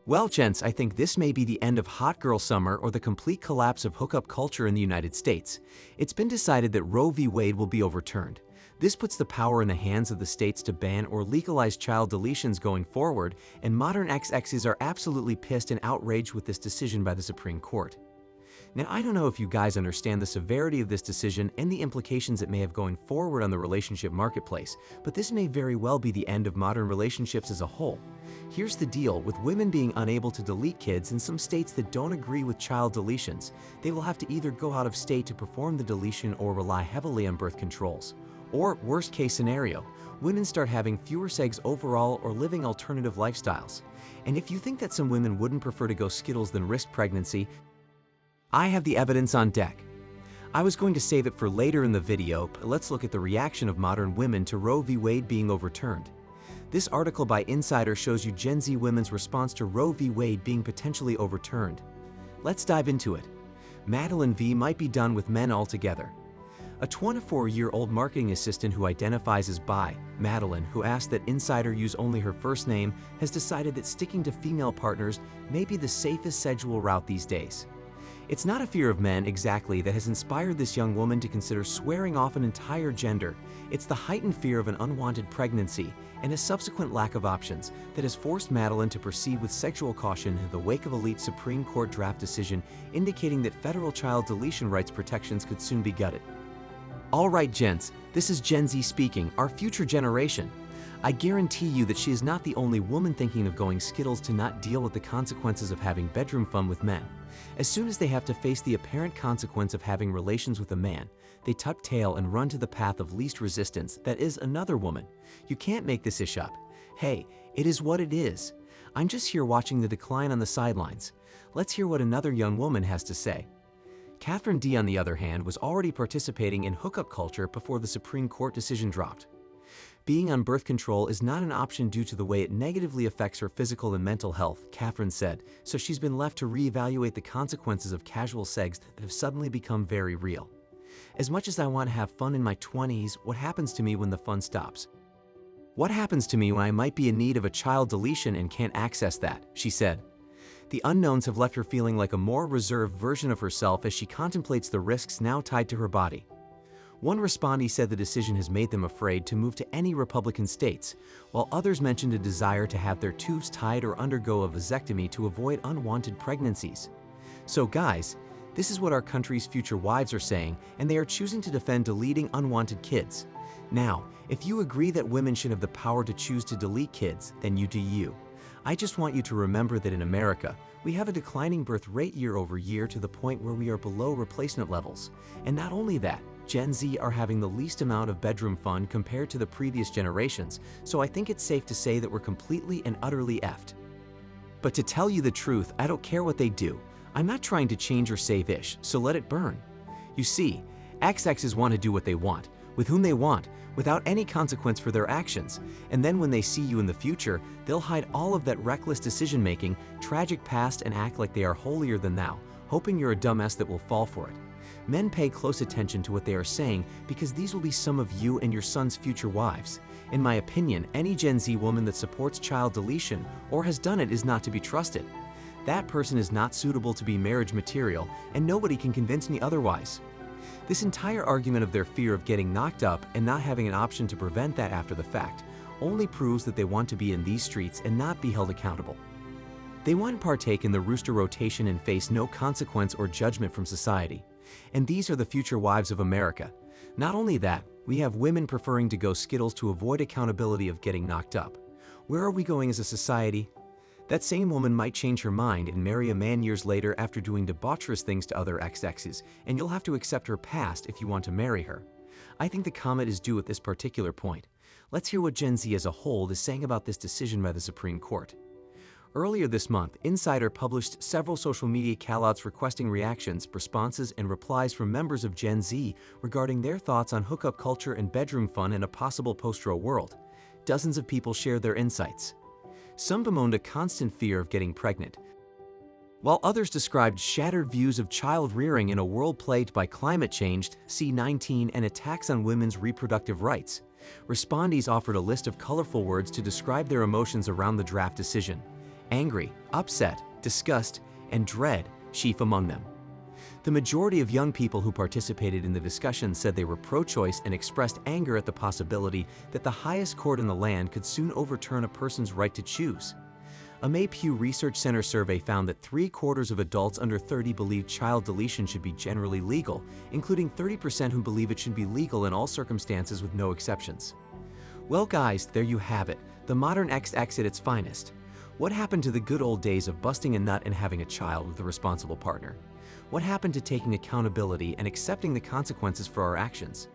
Well, gents, I think this may be the end of hot girl summer or the complete collapse of hookup culture in the United States. It's been decided that Roe v. Wade will be overturned. This puts the power in the hands of the states to ban or legalize child deletions going forward, and modern XXs are absolutely pissed and outraged with this decision by the Supreme Court. Now, I don't know if you guys understand the severity of this decision and the implications it may have going forward on the relationship marketplace, but this may very well be the end of modern relationships as a whole. Here's the deal: with women being unable to delete kids in some states that don't agree with child deletions, they will have to either go out of state to perform the deletion or rely heavily on birth controls. Or, worst case scenario, women start having fewer sex overall or living alternative lifestyles. And if you think that some women wouldn't prefer to go Skittles than risk pregnancy, I have the evidence on deck. I was going to save it for later in the video, but let's look at the reaction of modern women to Roe v. Wade being overturned. This article by Insider shows you Gen Z women's response to Roe v. Wade being potentially overturned. Let's dive into it. Madeline V. might be done with men altogether. A 24-year-old marketing assistant who identifies as bi, Madeline, who asked that Insider use only her first name, has decided that sticking to female partners may be the safest sexual route these days. It's not a fear of men exactly that has inspired this young woman to consider swearing off an entire gender. It's the heightened fear of an unwanted pregnancy and a subsequent lack of options that has forced Madeline to proceed with sexual caution in the wake of a leaked Supreme Court draft decision indicating that federal child deletion rights protections could soon be gutted. Alright, gents, this is Gen Z speaking, our future generation. I guarantee you that she is not the only woman thinking of going Skittles to not deal with the consequences of having bedroom fun with men. As soon as they have to face the apparent consequence of having relations with a man, they tuck tail and run to the path of least resistance, that is, another woman. You can't make this ish up. Hey, it is what it is. I'm just here watching the decline on the sidelines. Let's hear what another young woman has to say. Catherine D., on the other hand, was already participating in hookup culture before the Supreme Court decision dropped. Being on birth control is not an option due to the way it negatively affects her physical and mental health, Catherine said, so she's been left to reevaluate the consequences of casual sex that have suddenly become very real. As much as I want to have fun in my 20s, what happens to me when the fun stops? What happens to me when I might be in need of a child deletion and can't access that, she said. The unknowns have left her feeling like a more reserved version of herself as she contemplates the risks now tied to her body. One respondee said the decision has made them afraid to move to any Republican states, while others mentioned a desire to have their tubes tied or undergo a vasectomy to avoid unwanted pregnancies. So guys, this is what our country's future wives are saying, and they are choosing to defend deleting unwanted kids. Now, if you agree that women should have the power to choose to delete kids, then you do you. I just want you to remember that in America, we have a declining birth rate year over year to the point where we are below replacement levels. And not only that, Gen Z are having the least amount of bedroom fun compared to the previous generations, so I think it's safe to say that we're completely and utterly effed. But to tell you the truth, I don't care what they do. I'm not trying to change or save ish, so let it burn. You see, XXs want to do what they want, with whom they want, without any consequence for their actions, and then when they see you in the future, they'll hide all of that reckless decision-making, tragic past and act like they are holier than thou, hoping you're a dumbass that will fall for it. Men pay close attention to what they are saying because these will be some of you and your son's future wives. In my opinion, any Gen Z woman that supports child deletion or has done it is not to be trusted. That person is not suitable to be marriage material, and nobody can convince me otherwise. This entire argument of their fear of getting knocked up and not having an option to prevent that after the fact only proves that they want to be in these streets and not be held accountable. They want to partake in the rooster rotation and face no consequence or judgment from society. And these are the future wives of America. Not only that, we have women preferring to go Skittles to avoid accountability of getting knocked up. Where are we going as a society? That same woman might change her mind and marry a man years later after doing debaucherous things to other XXs, and you'll have to accept her past if you want to marry her. I think the comment is due at this particular point. Let's hear what Gen Z as a whole is saying about this decision by the Supreme Court. Earlier this month, Insider published several social media callouts requesting reactions, responses, and replies from members of Gen Z regarding their thoughts on hookup culture and bedroom fun in a possible post-Roe world. Dozens of people shared their insights. Some bemoaned a constant fear of getting pregnant, while others described shattered views of child rearing in a world plagued by climate change, C-19, and attacks on women's reproductive rights. Respondees offered a list of colorful words to describe their emotions around the draft decision. angry, upset, disgust, and dread chief among them. The majority of young people who participated in the discussion said they were pro-choice and expressed anger at the possibility that the highest court in the land could soon overturn a person's right to choose. A May-Pew Research Center survey found that 3/4 of adults under 30 believe child deletion should be generally legal, including 30% who believe it should be legal in all circumstances with no exceptions. Well guys, there you have it, the modern XX at its finest. What happened to the good old days of busting a nut and having a child with a responsible partner? What happened to taking accountability and accepting the consequences for our actions?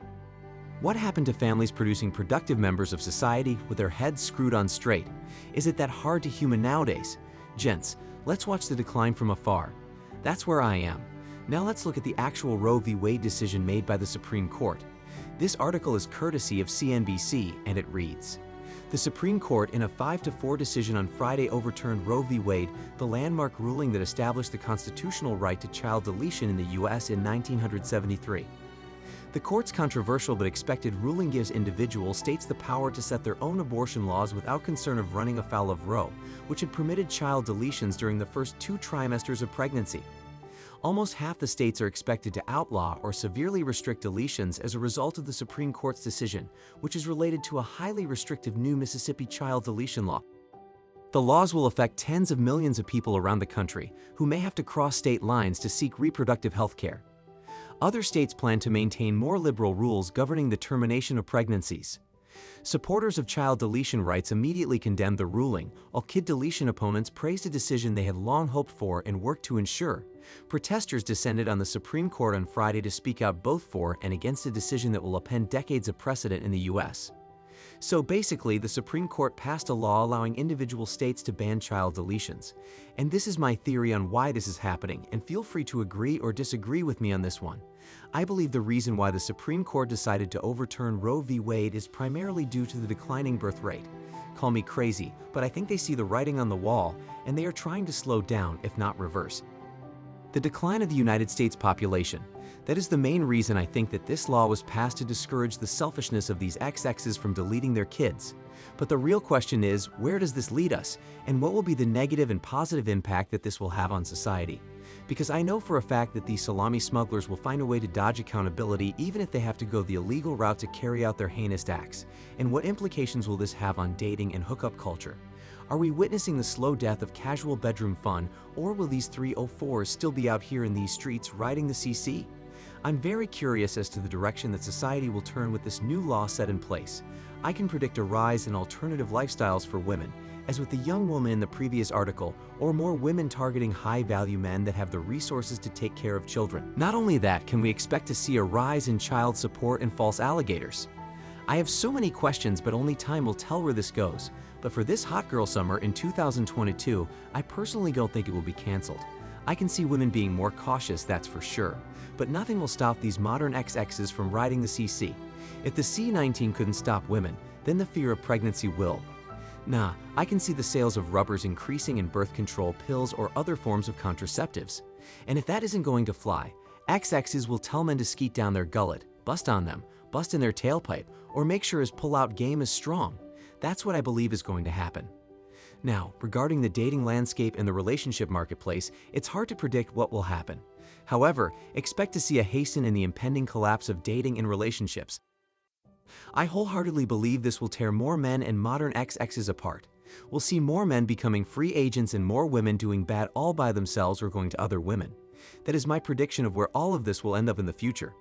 What happened to families producing productive members of society with their heads screwed on straight? Is it that hard to human nowadays? Gents, let's watch the decline from afar. That's where I am. Now let's look at the actual Roe v. Wade decision made by the Supreme Court. This article is courtesy of CNBC, and it reads, "The Supreme Court, in a 5-4 decision on Friday, overturned Roe v. Wade, the landmark ruling that established the constitutional right to child deletion in the U.S. in 1973. The court's controversial but expected ruling gives individual states the power to set their own abortion laws without concern of running afoul of Roe, which had permitted child deletions during the first 2 trimesters of pregnancy. Almost half the states are expected to outlaw or severely restrict deletions as a result of the Supreme Court's decision, which is related to a highly restrictive new Mississippi child deletion law. The laws will affect tens of millions of people around the country who may have to cross state lines to seek reproductive health care. Other states plan to maintain more liberal rules governing the termination of pregnancies. Supporters of child deletion rights immediately condemned the ruling, while kid deletion opponents praised a decision they had long hoped for and worked to ensure. Protesters descended on the Supreme Court on Friday to speak out both for and against a decision that will upend decades of precedent in the U.S. So basically, the Supreme Court passed a law allowing individual states to ban child deletions. And this is my theory on why this is happening, and feel free to agree or disagree with me on this one. I believe the reason why the Supreme Court decided to overturn Roe v. Wade is primarily due to the declining birth rate. Call me crazy, but I think they see the writing on the wall, and they are trying to slow down, if not reverse, the decline of the United States population. That is the main reason I think that this law was passed to discourage the selfishness of these XXs from deleting their kids. But the real question is, where does this lead us, and what will be the negative and positive impact that this will have on society? Because I know for a fact that these salami smugglers will find a way to dodge accountability even if they have to go the illegal route to carry out their heinous acts. And what implications will this have on dating and hookup culture? Are we witnessing the slow death of casual bedroom fun, or will these 304s still be out here in these streets riding the CC? I'm very curious as to the direction that society will turn with this new law set in place. I can predict a rise in alternative lifestyles for women, as with the young woman in the previous article, or more women targeting high-value men that have the resources to take care of children. Not only that, can we expect to see a rise in child support and false alligators? I have so many questions, but only time will tell where this goes. But for this hot girl summer in 2022, I personally don't think it will be canceled. I can see women being more cautious, that's for sure. But nothing will stop these modern XXs from riding the CC. If the C19 couldn't stop women, then the fear of pregnancy will. Nah, I can see the sales of rubbers increasing in birth control pills or other forms of contraceptives. And if that isn't going to fly, XXs will tell men to skeet down their gullet, bust on them, bust in their tailpipe, or make sure his pull-out game is strong. That's what I believe is going to happen. Now, regarding the dating landscape and the relationship marketplace, it's hard to predict what will happen. However, expect to see a hasten in the impending collapse of dating and relationships. I wholeheartedly believe this will tear more men and modern XXs apart. We'll see more men becoming free agents and more women doing bad all by themselves or going to other women. That is my prediction of where all of this will end up in the future.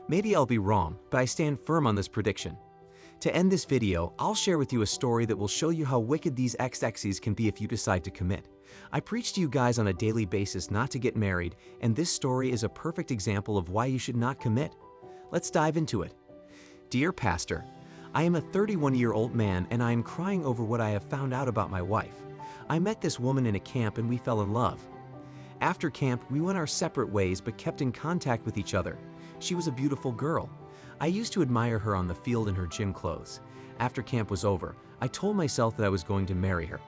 Maybe I'll be wrong, but I stand firm on this prediction. To end this video, I'll share with you a story that will show you how wicked these XXs can be if you decide to commit. I preach to you guys on a daily basis not to get married, and this story is a perfect example of why you should not commit. Let's dive into it. Dear Pastor, I am a 31-year-old man and I am crying over what I have found out about my wife. I met this woman in a camp and we fell in love. After camp, we went our separate ways but kept in contact with each other. She was a beautiful girl. I used to admire her on the field in her gym clothes. After camp was over, I told myself that I was going to marry her.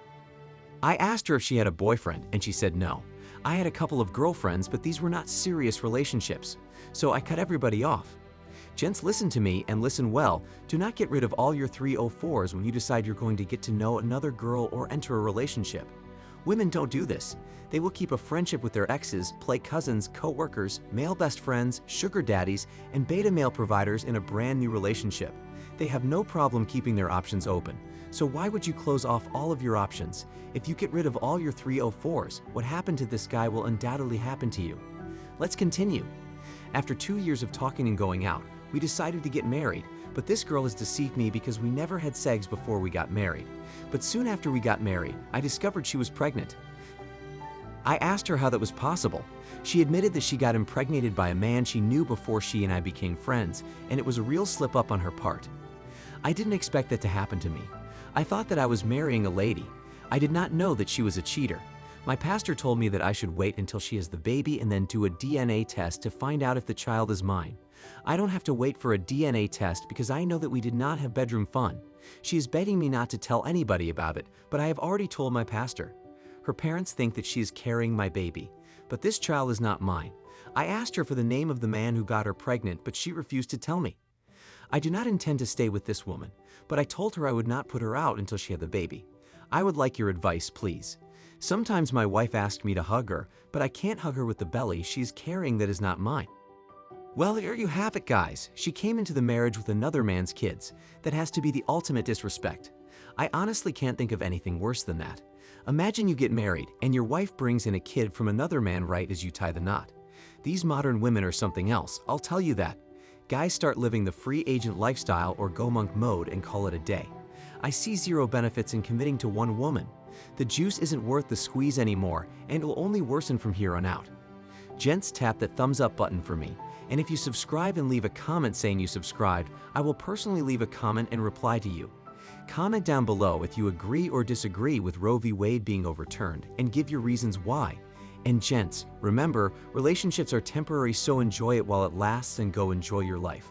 I asked her if she had a boyfriend, and she said no. I had a couple of girlfriends, but these were not serious relationships. So I cut everybody off. Gents, listen to me and listen well. Do not get rid of all your 304s when you decide you're going to get to know another girl or enter a relationship. Women don't do this. They will keep a friendship with their exes, play cousins, co-workers, male best friends, sugar daddies, and beta male providers in a brand new relationship. They have no problem keeping their options open. So why would you close off all of your options? If you get rid of all your 304s, what happened to this guy will undoubtedly happen to you. Let's continue. After 2 years of talking and going out, we decided to get married, but this girl has deceived me because we never had sex before we got married. But soon after we got married, I discovered she was pregnant. I asked her how that was possible. She admitted that she got impregnated by a man she knew before she and I became friends, and it was a real slip-up on her part. I didn't expect that to happen to me. I thought that I was marrying a lady. I did not know that she was a cheater. My pastor told me that I should wait until she has the baby and then do a DNA test to find out if the child is mine. I don't have to wait for a DNA test because I know that we did not have bedroom fun. She is begging me not to tell anybody about it, but I have already told my pastor. Her parents think that she is carrying my baby, but this child is not mine. I asked her for the name of the man who got her pregnant, but she refused to tell me. I do not intend to stay with this woman, but I told her I would not put her out until she had the baby. I would like your advice, please. Sometimes my wife asked me to hug her, but I can't hug her with the belly she's carrying that is not mine. Well, there you have it, guys. She came into the marriage with another man's kids. That has to be the ultimate disrespect. I honestly can't think of anything worse than that. Imagine you get married, and your wife brings in a kid from another man right as you tie the knot. These modern women are something else, I'll tell you that. Guys start living the free agent lifestyle or go monk mode and call it a day. I see zero benefits in committing to one woman. The juice isn't worth the squeeze anymore, and it will only worsen from here on out. Gents, tap that thumbs up button for me, and if you subscribe and leave a comment saying you subscribed, I will personally leave a comment and reply to you. Comment down below if you agree or disagree with Roe v. Wade being overturned, and give your reasons why. And gents, remember, relationships are temporary, so enjoy it while it lasts and go enjoy your life.